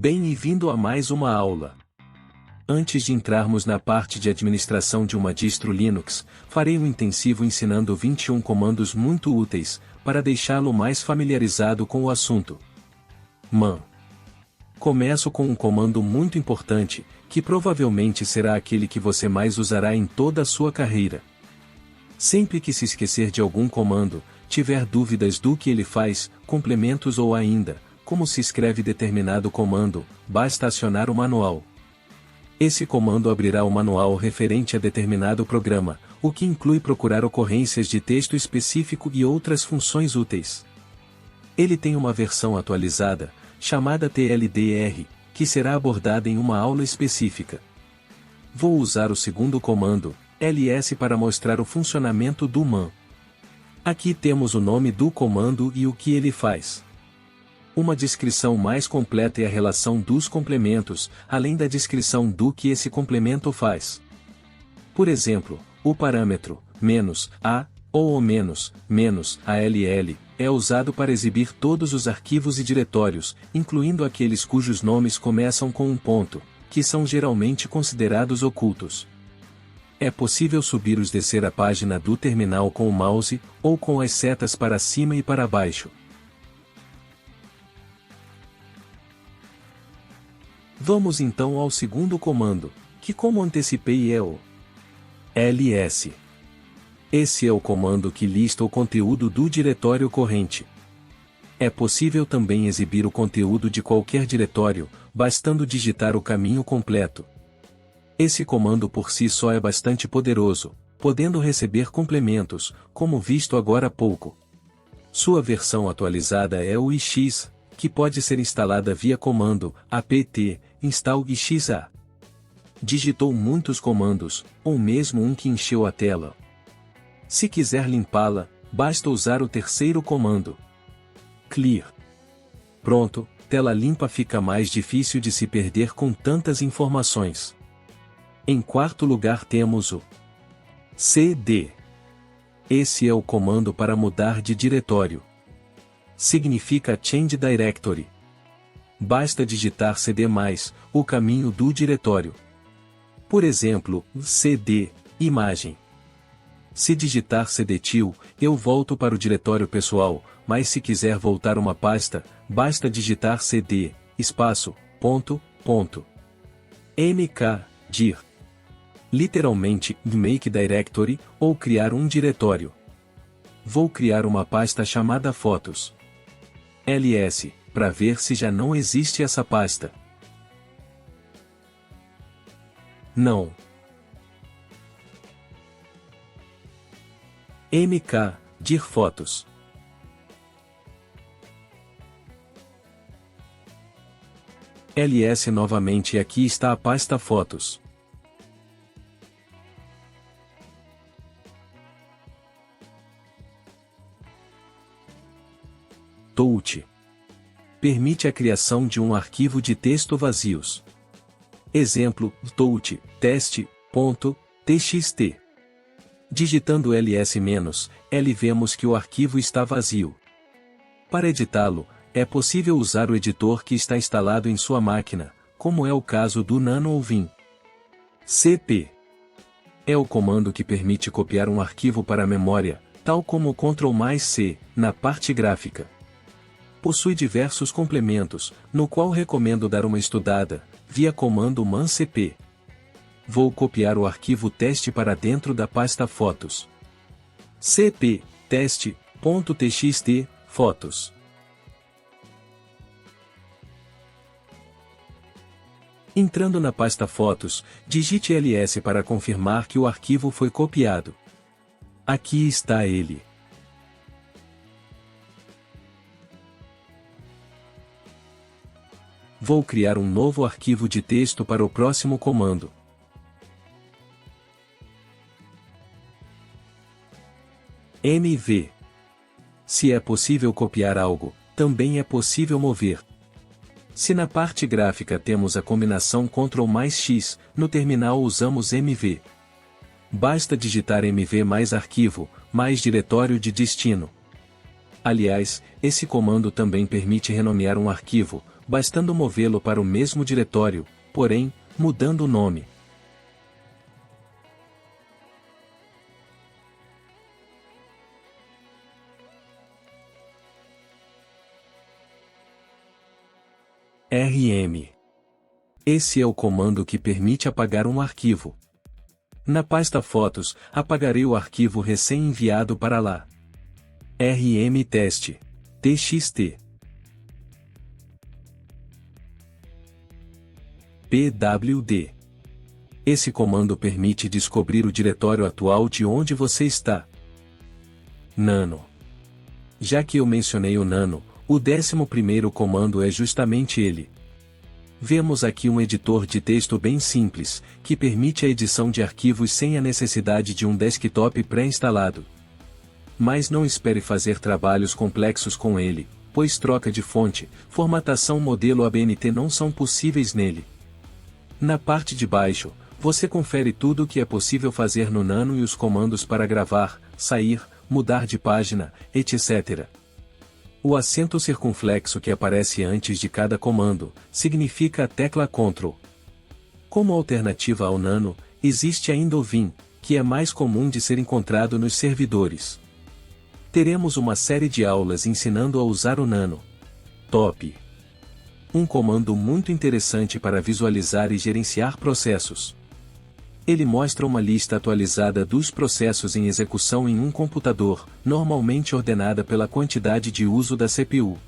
Bem-vindo a mais uma aula. Antes de entrarmos na parte de administração de uma distro Linux, farei um intensivo ensinando 21 comandos muito úteis, para deixá-lo mais familiarizado com o assunto. Man. Começo com um comando muito importante, que provavelmente será aquele que você mais usará em toda a sua carreira. Sempre que se esquecer de algum comando, tiver dúvidas do que ele faz, complementos ou ainda, como se escreve determinado comando, basta acionar o manual. Esse comando abrirá o manual referente a determinado programa, o que inclui procurar ocorrências de texto específico e outras funções úteis. Ele tem uma versão atualizada, chamada TLDR, que será abordada em uma aula específica. Vou usar o segundo comando, ls, para mostrar o funcionamento do man. Aqui temos o nome do comando e o que ele faz. Uma descrição mais completa é a relação dos complementos, além da descrição do que esse complemento faz. Por exemplo, o parâmetro "-a", ou o "-all", é usado para exibir todos os arquivos e diretórios, incluindo aqueles cujos nomes começam com um ponto, que são geralmente considerados ocultos. É possível subir ou descer a página do terminal com o mouse, ou com as setas para cima e para baixo. Vamos então ao segundo comando, que, como antecipei, é o ls. Esse é o comando que lista o conteúdo do diretório corrente. É possível também exibir o conteúdo de qualquer diretório, bastando digitar o caminho completo. Esse comando por si só é bastante poderoso, podendo receber complementos, como visto agora há pouco. Sua versão atualizada é o ix, que pode ser instalada via comando apt install exa. Digitou muitos comandos, ou mesmo um que encheu a tela. Se quiser limpá-la, basta usar o terceiro comando, clear. Pronto, tela limpa, fica mais difícil de se perder com tantas informações. Em quarto lugar temos o cd. Esse é o comando para mudar de diretório. Significa Change Directory. Basta digitar cd+, o caminho do diretório. Por exemplo, cd, imagem. Se digitar cdtil, eu volto para o diretório pessoal, mas se quiser voltar uma pasta, basta digitar cd, espaço, ponto, ponto. mkdir. Literalmente, make directory, ou criar um diretório. Vou criar uma pasta chamada fotos. ls, para ver se já não existe essa pasta. Não. mkdir fotos. ls novamente, e aqui está a pasta fotos. Touch. Permite a criação de um arquivo de texto vazios. Exemplo, touch, test.txt. Digitando ls-l vemos que o arquivo está vazio. Para editá-lo, é possível usar o editor que está instalado em sua máquina, como é o caso do Nano ou Vim. cp. É o comando que permite copiar um arquivo para a memória, tal como o Ctrl+C, na parte gráfica. Possui diversos complementos, no qual recomendo dar uma estudada, via comando man-cp. Vou copiar o arquivo teste para dentro da pasta fotos. cp test.txt, fotos. Entrando na pasta fotos, digite ls para confirmar que o arquivo foi copiado. Aqui está ele. Vou criar um novo arquivo de texto para o próximo comando. mv. Se é possível copiar algo, também é possível mover. Se na parte gráfica temos a combinação Ctrl+X, no terminal usamos mv. Basta digitar mv mais arquivo, mais diretório de destino. Aliás, esse comando também permite renomear um arquivo, bastando movê-lo para o mesmo diretório, porém, mudando o nome. rm. Esse é o comando que permite apagar um arquivo. Na pasta Fotos, apagarei o arquivo recém-enviado para lá. rm teste. txt. pwd. Esse comando permite descobrir o diretório atual de onde você está. Nano. Já que eu mencionei o Nano, o 11º comando é justamente ele. Vemos aqui um editor de texto bem simples, que permite a edição de arquivos sem a necessidade de um desktop pré-instalado. Mas não espere fazer trabalhos complexos com ele, pois troca de fonte, formatação modelo ABNT não são possíveis nele. Na parte de baixo, você confere tudo o que é possível fazer no Nano e os comandos para gravar, sair, mudar de página, etc. O acento circunflexo que aparece antes de cada comando, significa a tecla Ctrl. Como alternativa ao Nano, existe ainda o Vim, que é mais comum de ser encontrado nos servidores. Teremos uma série de aulas ensinando a usar o Nano. Top! Um comando muito interessante para visualizar e gerenciar processos. Ele mostra uma lista atualizada dos processos em execução em um computador, normalmente ordenada pela quantidade de uso da CPU.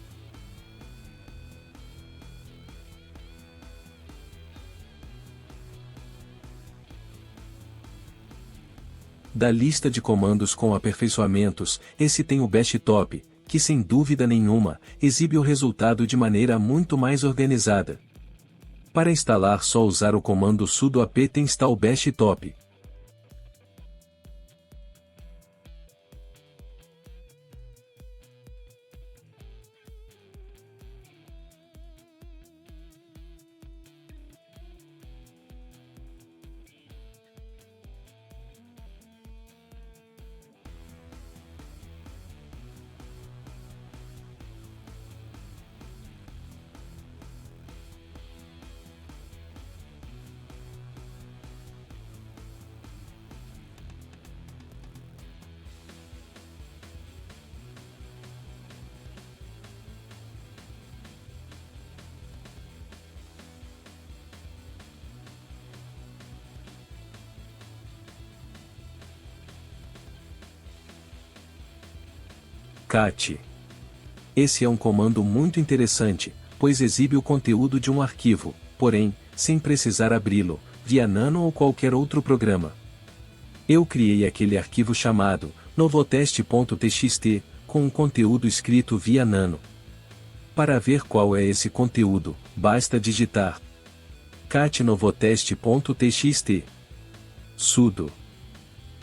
Da lista de comandos com aperfeiçoamentos, esse tem o Bash Top, que sem dúvida nenhuma, exibe o resultado de maneira muito mais organizada. Para instalar só usar o comando sudo apt install bash top. cat. Esse é um comando muito interessante, pois exibe o conteúdo de um arquivo, porém, sem precisar abri-lo, via Nano ou qualquer outro programa. Eu criei aquele arquivo chamado novotest.txt, com um conteúdo escrito via Nano. Para ver qual é esse conteúdo, basta digitar cat novotest.txt. sudo.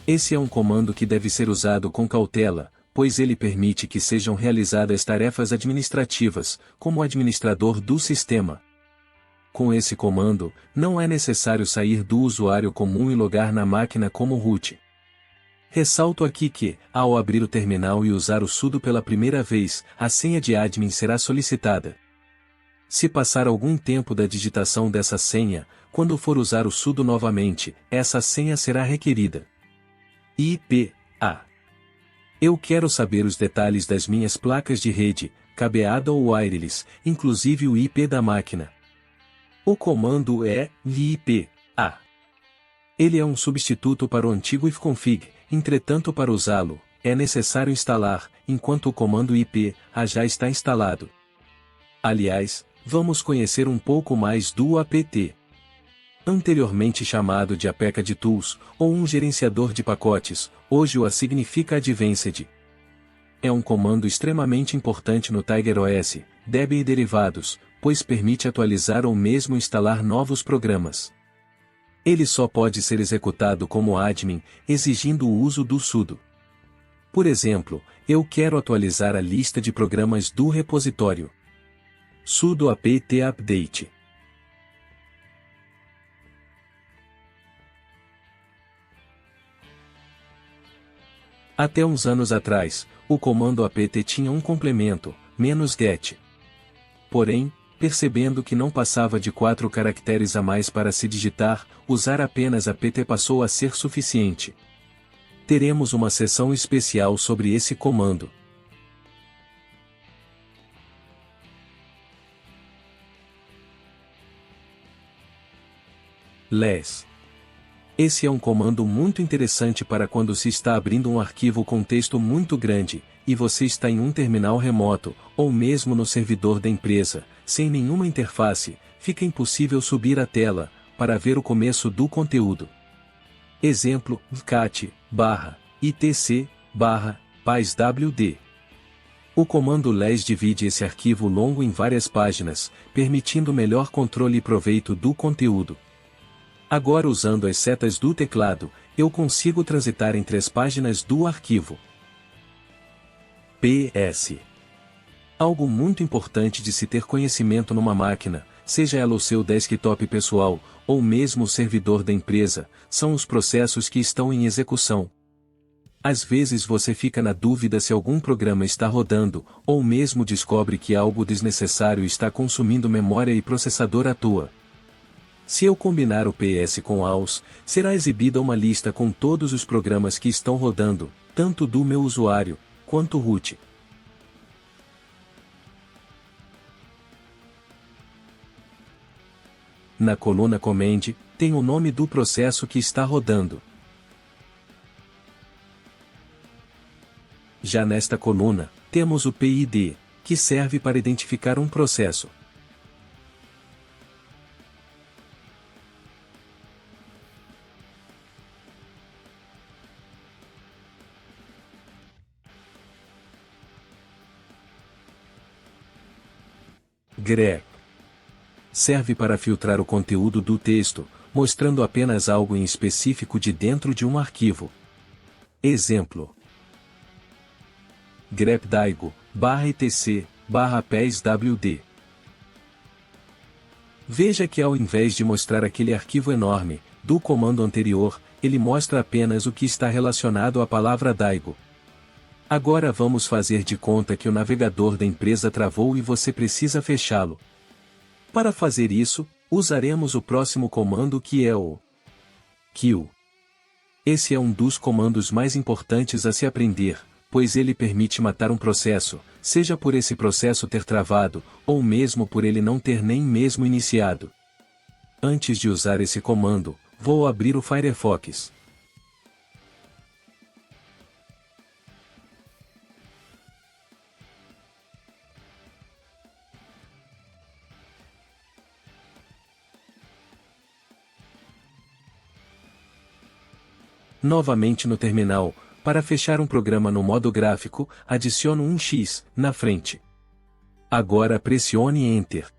Esse é um comando que deve ser usado com cautela, pois ele permite que sejam realizadas tarefas administrativas, como administrador do sistema. Com esse comando, não é necessário sair do usuário comum e logar na máquina como root. Ressalto aqui que, ao abrir o terminal e usar o sudo pela primeira vez, a senha de admin será solicitada. Se passar algum tempo da digitação dessa senha, quando for usar o sudo novamente, essa senha será requerida. IP/A. Eu quero saber os detalhes das minhas placas de rede, cabeada ou wireless, inclusive o IP da máquina. O comando é VIP/A. Ele é um substituto para o antigo ifconfig, entretanto para usá-lo, é necessário instalar, enquanto o comando IP/A já está instalado. Aliás, vamos conhecer um pouco mais do apt. Anteriormente chamado de APK Tools, ou um gerenciador de pacotes, hoje o A significa Advanced. É um comando extremamente importante no TigerOS, Debian e derivados, pois permite atualizar ou mesmo instalar novos programas. Ele só pode ser executado como admin, exigindo o uso do sudo. Por exemplo, eu quero atualizar a lista de programas do repositório. Sudo apt update. Até uns anos atrás, o comando apt tinha um complemento, "-get". Porém, percebendo que não passava de 4 caracteres a mais para se digitar, usar apenas apt passou a ser suficiente. Teremos uma sessão especial sobre esse comando. Less. Esse é um comando muito interessante para quando se está abrindo um arquivo com texto muito grande, e você está em um terminal remoto, ou mesmo no servidor da empresa, sem nenhuma interface, fica impossível subir a tela, para ver o começo do conteúdo. Exemplo, cat/itc/paiswd. O comando less divide esse arquivo longo em várias páginas, permitindo melhor controle e proveito do conteúdo. Agora usando as setas do teclado, eu consigo transitar entre as páginas do arquivo. PS. Algo muito importante de se ter conhecimento numa máquina, seja ela o seu desktop pessoal, ou mesmo o servidor da empresa, são os processos que estão em execução. Às vezes você fica na dúvida se algum programa está rodando, ou mesmo descobre que algo desnecessário está consumindo memória e processador à toa. Se eu combinar o PS com AUS, será exibida uma lista com todos os programas que estão rodando, tanto do meu usuário, quanto root. Na coluna Command, tem o nome do processo que está rodando. Já nesta coluna, temos o PID, que serve para identificar um processo. grep serve para filtrar o conteúdo do texto, mostrando apenas algo em específico de dentro de um arquivo. Exemplo: grep-daigo/etc/peswd. Veja que ao invés de mostrar aquele arquivo enorme, do comando anterior, ele mostra apenas o que está relacionado à palavra Daigo. Agora vamos fazer de conta que o navegador da empresa travou e você precisa fechá-lo. Para fazer isso, usaremos o próximo comando que é o kill. Esse é um dos comandos mais importantes a se aprender, pois ele permite matar um processo, seja por esse processo ter travado, ou mesmo por ele não ter nem mesmo iniciado. Antes de usar esse comando, vou abrir o Firefox. Novamente no terminal, para fechar um programa no modo gráfico, adiciono um X na frente. Agora pressione Enter.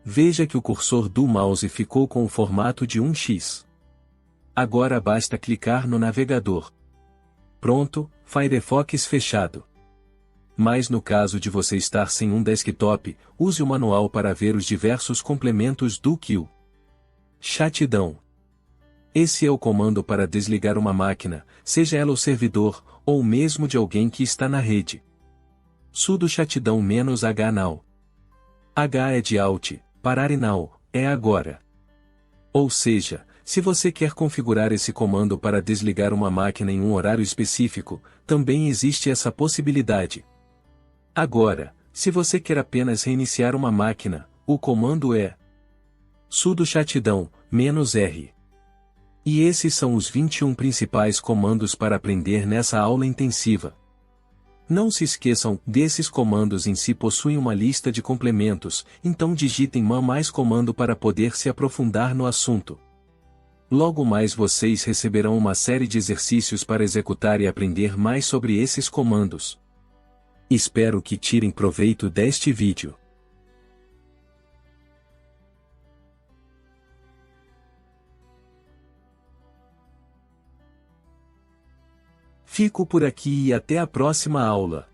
Veja que o cursor do mouse ficou com o formato de um X. Agora basta clicar no navegador. Pronto, Firefox fechado. Mas no caso de você estar sem um desktop, use o manual para ver os diversos complementos do kill. Shutdown. Esse é o comando para desligar uma máquina, seja ela o servidor, ou mesmo de alguém que está na rede. Sudo shutdown -h now. H é de Alt, parar e now, é agora. Ou seja, se você quer configurar esse comando para desligar uma máquina em um horário específico, também existe essa possibilidade. Agora, se você quer apenas reiniciar uma máquina, o comando é sudo shutdown -r. E esses são os 21 principais comandos para aprender nessa aula intensiva. Não se esqueçam, desses comandos em si possuem uma lista de complementos, então digitem mais comando para poder se aprofundar no assunto. Logo mais vocês receberão uma série de exercícios para executar e aprender mais sobre esses comandos. Espero que tirem proveito deste vídeo. Fico por aqui e até a próxima aula.